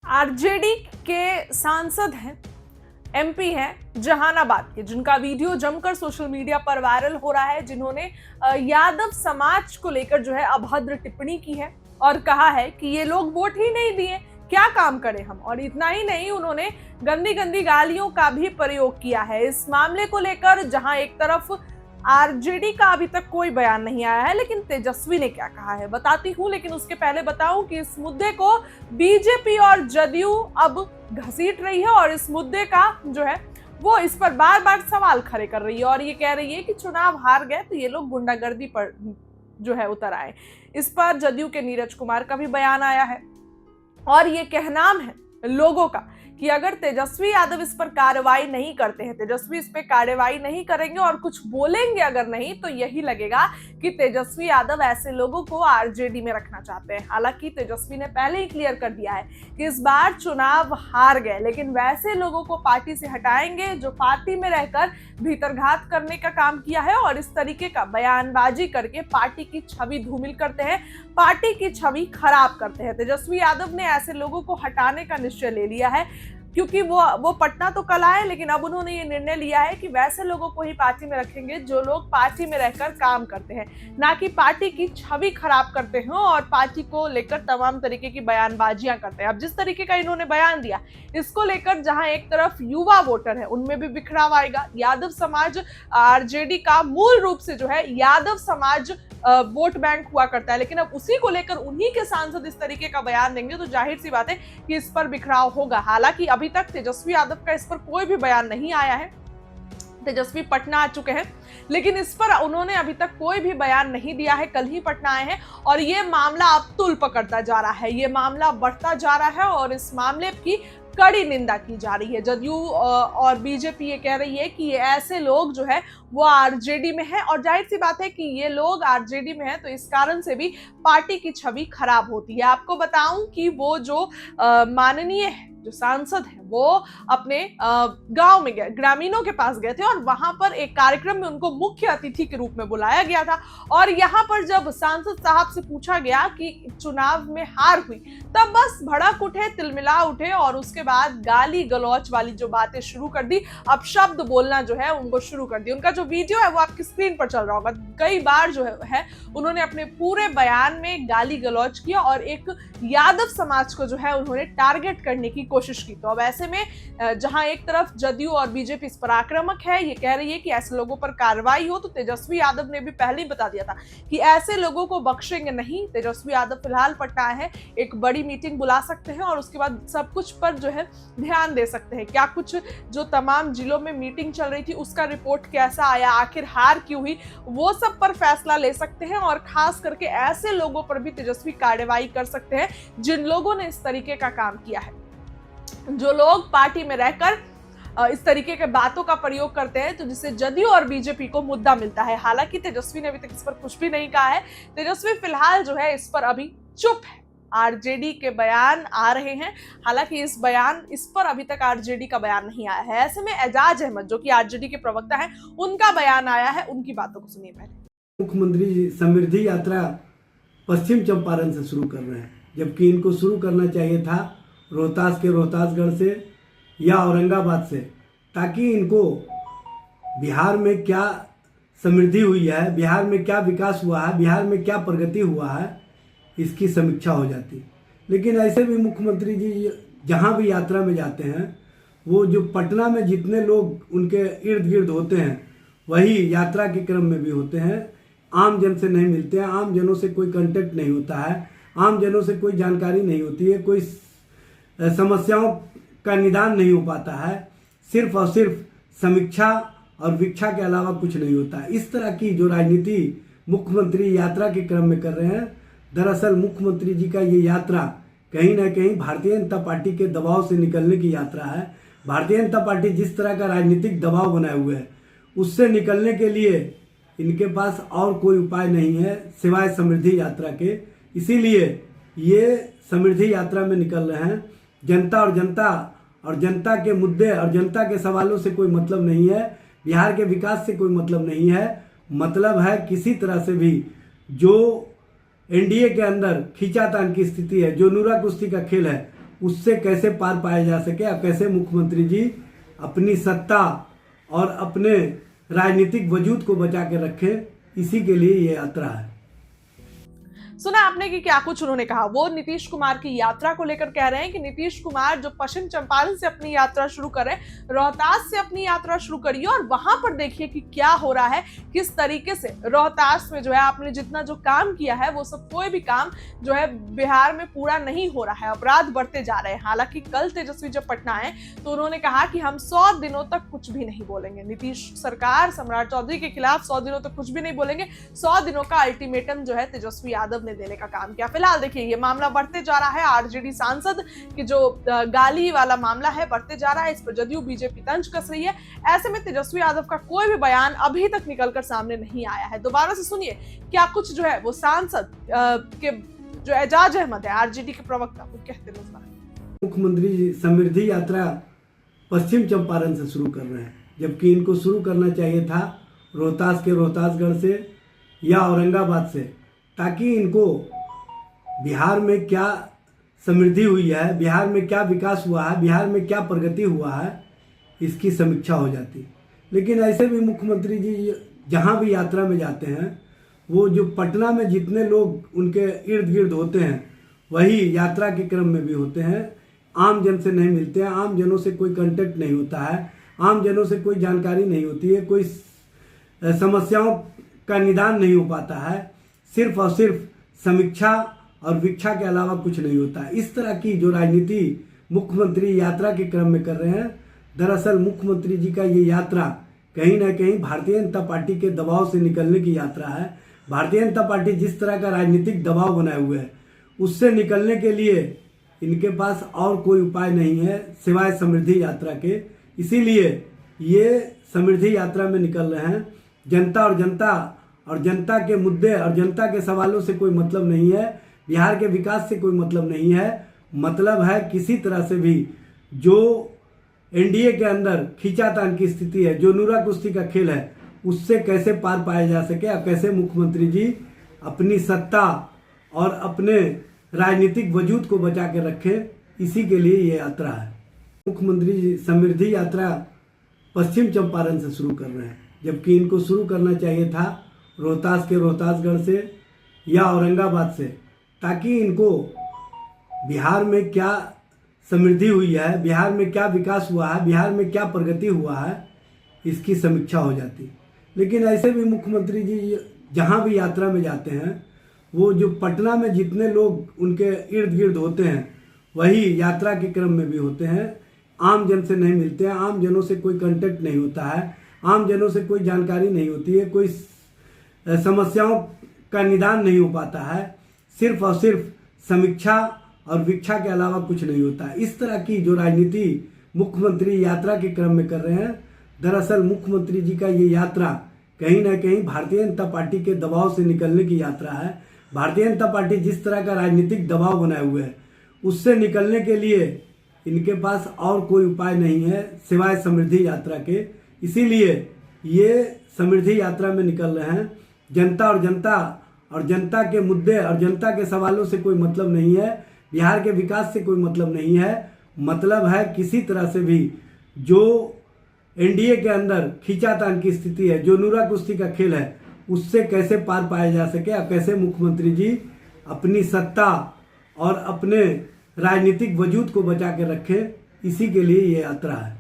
RJD के सांसद हैं, एमपी हैं जहानाबाद के, जिनका वीडियो जमकर सोशल मीडिया पर वायरल हो रहा है, जिन्होंने यादव समाज को लेकर जो है अभद्र टिप्पणी की है और कहा है कि ये लोग वोट ही नहीं दिए, क्या काम करें हम। और इतना ही नहीं, उन्होंने गंदी गंदी गालियों का भी प्रयोग किया है इस मामले को लेकर। जहां एक तरफ आरजेडी का अभी तक कोई बयान नहीं आया है, लेकिन तेजस्वी ने क्या कहा है बताती हूं। लेकिन उसके पहले बताऊं कि इस मुद्दे को बीजेपी और जदयू अब घसीट रही है और इस मुद्दे का जो है वो इस पर बार बार सवाल खड़े कर रही है और ये कह रही है कि चुनाव हार गए तो ये लोग गुंडागर्दी पर जो है उतर आए। इस पर जदयू के नीरज कुमार का भी बयान आया है और ये कहनाम है लोगों का कि अगर तेजस्वी यादव इस पर कार्रवाई नहीं करते हैं, तेजस्वी इस पर कार्रवाई नहीं करेंगे और कुछ बोलेंगे अगर नहीं, तो यही लगेगा कि तेजस्वी यादव ऐसे लोगों को आरजेडी में रखना चाहते हैं। हालांकि तेजस्वी ने पहले ही क्लियर कर दिया है कि इस बार चुनाव हार गए, लेकिन वैसे लोगों को पार्टी से हटाएंगे जो पार्टी में रहकर भीतरघात करने का काम किया है और इस तरीके का बयानबाजी करके पार्टी की छवि धूमिल करते हैं, पार्टी की छवि खराब करते हैं। तेजस्वी यादव ने ऐसे लोगों को हटाने का निश्चय ले लिया है, क्योंकि वो पटना तो कल आए, लेकिन अब उन्होंने ये निर्णय लिया है कि वैसे लोगों को ही पार्टी में रखेंगे जो लोग पार्टी में रहकर काम करते हैं, ना कि पार्टी की छवि खराब करते हो और पार्टी को लेकर तमाम तरीके की बयानबाजियां करते हैं। अब जिस तरीके का इन्होंने बयान दिया, इसको लेकर जहां एक तरफ युवा वोटर है उनमें भी बिखराव आएगा। यादव समाज आरजेडी का मूल रूप से जो है यादव समाज वोट बैंक हुआ करता है, लेकिन अब उसी को लेकर उन्हीं के सांसद इस तरीके का बयान देंगे तो जाहिर सी बात है कि इस पर बिखराव होगा। हालांकि अभी तक तेजस्वी यादव का इस पर कोई भी बयान नहीं आया है, तेजस्वी पटना आ चुके हैं, लेकिन इस पर उन्होंने अभी तक कोई भी बयान नहीं दिया है। कल ही पटना आए हैं और ये मामला अब तुल पकड़ता जा रहा है, ये मामला बढ़ता जा रहा है और इस मामले की कड़ी निंदा की जा रही है। जदयू और बीजेपी ये कह रही है कि ये ऐसे लोग जो है वो आरजेडी में है और जाहिर सी बात है कि ये लोग आरजेडी में है तो इस कारण से भी पार्टी की छवि खराब होती है। आपको बताऊं कि वो जो माननीय जो सांसद है वो अपने गांव में गए, ग्रामीणों के पास गए थे और वहां पर एक कार्यक्रम में उनको मुख्य अतिथि के रूप में बुलाया गया था और यहां पर जब सांसद साहब से पूछा गया कि चुनाव में हार हुई, तब बस भड़क उठे, तिलमिला उठे और उसके बाद गाली गलौच वाली जो बातें शुरू कर दी, अब शब्द बोलना जो है उनको शुरू कर दी। उनका जो वीडियो है वो आपकी स्क्रीन पर चल रहा होगा, कई बार जो है उन्होंने अपने पूरे बयान में गाली गलौच किया और एक यादव समाज को जो है उन्होंने टारगेट करने की कोशिश की। तो अब ऐसे में जहां एक तरफ जदयू और बीजेपी इस पर आक्रामक है, ये कह रही है कि ऐसे लोगों पर कार्रवाई हो, तो तेजस्वी यादव ने भी पहले ही बता दिया था कि ऐसे लोगों को बख्शेंगे नहीं। तेजस्वी यादव फिलहाल पटना है, एक बड़ी मीटिंग बुला सकते हैं और उसके बाद सब कुछ पर जो है ध्यान दे सकते हैं। क्या कुछ जो तमाम जिलों में मीटिंग चल रही थी उसका रिपोर्ट कैसा आया, आखिर हार क्यों हुई, वो सब पर फैसला ले सकते हैं और खास करके ऐसे लोगों पर भी तेजस्वी कार्रवाई कर सकते हैं जिन लोगों ने इस तरीके का काम किया है, जो लोग पार्टी में रहकर इस तरीके के बातों का प्रयोग करते हैं, तो जिससे जदयू और बीजेपी को मुद्दा मिलता है। हालांकि तेजस्वी ने अभी तक इस पर कुछ भी नहीं कहा है, तेजस्वी फिलहाल जो है इस पर अभी चुप है। आरजेडी के बयान आ रहे हैं, हालांकि इस पर अभी तक आरजेडी का बयान नहीं आया है। ऐसे में एजाज अहमद जो कि आरजेडी के प्रवक्ता हैं, उनका बयान आया है, उनकी बातों को सुनिए पहले। मुख्यमंत्री समृद्धि यात्रा पश्चिम चंपारण से शुरू कर रहे हैं, जबकि इनको शुरू करना चाहिए था रोहतास के रोहतासगढ़ से या औरंगाबाद से, ताकि इनको बिहार में क्या समृद्धि हुई है, बिहार में क्या विकास हुआ है, बिहार में क्या प्रगति हुआ है, इसकी समीक्षा हो जाती। लेकिन ऐसे भी मुख्यमंत्री जी जहाँ भी यात्रा में जाते हैं, वो जो पटना में जितने लोग उनके इर्द गिर्द होते हैं वही यात्रा के क्रम में भी होते हैं, आम जन से नहीं मिलते हैं, आम जनों से कोई कांटेक्ट नहीं होता है, आम जनों से कोई जानकारी नहीं होती है, कोई समस्याओं का निदान नहीं हो पाता है, सिर्फ और सिर्फ समीक्षा और वीक्षा के अलावा कुछ नहीं होता है। इस तरह की जो राजनीति मुख्यमंत्री यात्रा के क्रम में कर रहे हैं, दरअसल मुख्यमंत्री जी का ये यात्रा कहीं ना कहीं भारतीय जनता पार्टी के दबाव से निकलने की यात्रा है। भारतीय जनता पार्टी जिस तरह का राजनीतिक दबाव बनाए हुए है, उससे निकलने के लिए इनके पास और कोई उपाय नहीं है सिवाय समृद्धि यात्रा के। इसीलिए ये समृद्धि यात्रा में निकल रहे हैं। जनता और जनता के मुद्दे और जनता के सवालों से कोई मतलब नहीं है, बिहार के विकास से कोई मतलब नहीं है। मतलब है किसी तरह से भी जो एनडीए के अंदर खींचातान की स्थिति है, जो नूरा कुश्ती का खेल है, उससे कैसे पार पाया जा सके और कैसे मुख्यमंत्री जी अपनी सत्ता और अपने राजनीतिक वजूद को बचा के रखें, इसी के लिए ये यात्रा है। सुना आपने कि क्या कुछ उन्होंने कहा। वो नीतीश कुमार की यात्रा को लेकर कह रहे हैं कि नीतीश कुमार जो पश्चिम चंपारण से अपनी यात्रा शुरू कर रहे हैं, रोहतास से अपनी यात्रा शुरू करिए और वहां पर देखिए कि क्या हो रहा है, किस तरीके से रोहतास में जो है आपने जितना जो काम किया है वो सब कोई भी काम जो है बिहार में पूरा नहीं हो रहा है, अपराध बढ़ते जा रहे हैं। हालांकि कल तेजस्वी जब पटना आए तो उन्होंने कहा कि हम 100 दिनों तक कुछ भी नहीं बोलेंगे। नीतीश सरकार सम्राट चौधरी के खिलाफ 100 दिनों तक कुछ भी नहीं बोलेंगे। 100 दिनों का अल्टीमेटम जो है तेजस्वी यादव देने का काम किया। फिलहाल देखिए ये मामला बढ़ते जा रहा है। आरजेडी सांसद की जो गाली वाला मामला है बढ़ते जा रहा है। इस पर जदयू बीजेपी तंज कस रही है। ऐसे में तेजस्वी यादव का कोई भी बयान अभी तक निकलकर सामने नहीं आया है। दोबारा से सुनिए क्या कुछ जो है वो सांसद के जो एजाज अहमद है आरजेडी के प्रवक्ता वो कहते नजर। मुख्यमंत्री समृद्धि यात्रा पश्चिम चंपारण से शुरू कर रहे हैं, जबकि इनको शुरू करना चाहिए था रोहतास के रोहतासगढ़ से या औरंगाबाद से, ताकि इनको बिहार में क्या समृद्धि हुई है, बिहार में क्या विकास हुआ है, बिहार में क्या प्रगति हुआ है, इसकी समीक्षा हो जाती। लेकिन ऐसे भी मुख्यमंत्री जी जहाँ भी यात्रा में जाते हैं, वो जो पटना में जितने लोग उनके इर्द गिर्द होते हैं वही यात्रा के क्रम में भी होते हैं। आम जन से नहीं मिलते हैं, आम जनों से कोई कांटेक्ट नहीं होता है, आम जनों से कोई जानकारी नहीं होती है, कोई समस्याओं का निदान नहीं हो पाता है। सिर्फ और सिर्फ समीक्षा और वीक्षा के अलावा कुछ नहीं होता है। इस तरह की जो राजनीति मुख्यमंत्री यात्रा के क्रम में कर रहे हैं, दरअसल मुख्यमंत्री जी का ये यात्रा कहीं ना कहीं भारतीय जनता पार्टी के दबाव से निकलने की यात्रा है। भारतीय जनता पार्टी जिस तरह का राजनीतिक दबाव बनाए हुए है, उससे निकलने के लिए इनके पास और कोई उपाय नहीं है सिवाय समृद्धि यात्रा के। इसीलिए ये समृद्धि यात्रा में निकल रहे हैं। जनता और जनता के मुद्दे और जनता के सवालों से कोई मतलब नहीं है, बिहार के विकास से कोई मतलब नहीं है। मतलब है किसी तरह से भी जो एनडीए के अंदर खींचातान की स्थिति है, जो नूरा कुश्ती का खेल है, उससे कैसे पार पाया जा सके और कैसे मुख्यमंत्री जी अपनी सत्ता और अपने राजनीतिक वजूद को बचा के रखें, इसी के लिए ये यात्रा है। मुख्यमंत्री समृद्धि यात्रा पश्चिम चंपारण से शुरू कर रहे हैं, जबकि इनको शुरू करना चाहिए था रोहतास के रोहतासगढ़ से या औरंगाबाद से, ताकि इनको बिहार में क्या समृद्धि हुई है, बिहार में क्या विकास हुआ है, बिहार में क्या प्रगति हुआ है, इसकी समीक्षा हो जाती। लेकिन ऐसे भी मुख्यमंत्री जी जहाँ भी यात्रा में जाते हैं, वो जो पटना में जितने लोग उनके इर्द गिर्द होते हैं वही यात्रा के क्रम में भी होते हैं। आम जन से नहीं मिलते हैं, आम जनों से कोई कांटेक्ट नहीं होता है, आम जनों से कोई जानकारी नहीं होती है, कोई समस्याओं का निदान नहीं हो पाता है। सिर्फ और सिर्फ समीक्षा और वीक्षा के अलावा कुछ नहीं होता है। इस तरह की जो राजनीति मुख्यमंत्री यात्रा के क्रम में कर रहे हैं, दरअसल मुख्यमंत्री जी का ये यात्रा कहीं ना कहीं भारतीय जनता पार्टी के दबाव से निकलने की यात्रा है। भारतीय जनता पार्टी जिस तरह का राजनीतिक दबाव बनाए हुए है, उससे निकलने के लिए इनके पास और कोई उपाय नहीं है सिवाय समृद्धि यात्रा के। इसीलिए ये समृद्धि यात्रा में निकल रहे हैं। जनता और जनता के मुद्दे और जनता के सवालों से कोई मतलब नहीं है, बिहार के विकास से कोई मतलब नहीं है। मतलब है किसी तरह से भी जो एनडीए के अंदर खींचातान की स्थिति है, जो नूरा कुश्ती का खेल है, उससे कैसे पार पाया जा सके और कैसे मुख्यमंत्री जी अपनी सत्ता और अपने राजनीतिक वजूद को बचा के रखें, इसी के लिए ये यात्रा है।